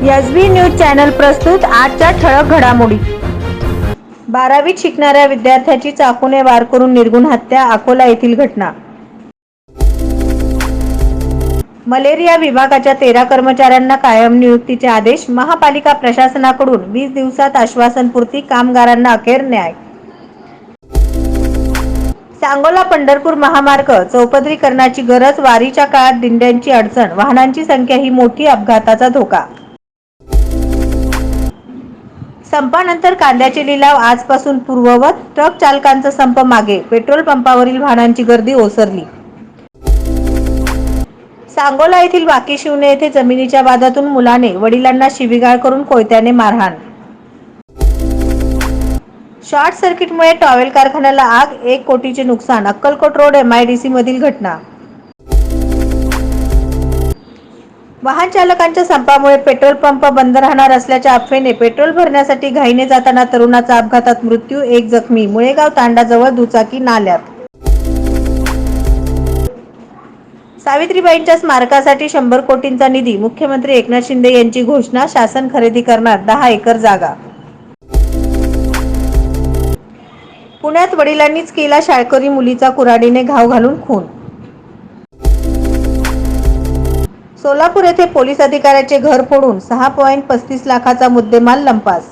SB news channel प्रस्तुत आजच्या ठळक घडामोडी। 12वीत शिकणाऱ्या विद्यार्थ्याची चाकूने वार करून निर्घृण हत्या, अकोला येथील घटना। मलेरिया विभागाच्या 13 कर्मचाऱ्यांना कायम नियुक्तीचे आदेश, महापालिका प्रशासनाकडून 20 दिवसात आश्वासनपूर्ती, कामगारांना अखेर न्याय। सांगोला पंढरपूर महामार्ग चौपदरीकरणाची गरज, वारीच्या काळात दिंड्यांची अडचण, वाहनांची संख्या ही मोठी, अपघाताचा धोका। संपानंतर कांद्याचे लिलाव आजपासून पूर्ववत, ट्रक चालकांचा संप मागे, पेट्रोल पंपावरील वाहनांची गर्दी ओसरली। सांगोला येथील वाकी शिवणे येथे जमिनीच्या वादातून मुलाने वडिलांना शिवीगाळ करून कोयत्याने मारहाण। शॉर्ट सर्किटमुळे टॉवेल कारखान्याला आग, 1 कोटीचे नुकसान, अक्कलकोट रोड MIDC मधील घटना। वाहन चालकांच्या संपामुळे पेट्रोल पंप बंद राहणार असल्याच्या अफवेने पेट्रोल भरण्यासाठी घाईने जाताना तरुणाचा अपघातात मृत्यू, 1 जखमी, मुळेगाव तांडाजवळ दुचाकी नाल्यात। सावित्रीबाईंच्या स्मारकासाठी 100 कोटींचा निधी, मुख्यमंत्री एकनाथ शिंदे यांची घोषणा, शासन खरेदी करणार 10 एकर जागा। पुण्यात वडिलांनीच केला शाळकरी मुलीचा कुऱ्हाडीने घाव घालून खून। सोलापूर येथे पोलीस अधिकाऱ्याचे घर फोडून 6.35 लाखाचा मुद्देमाल लंपास।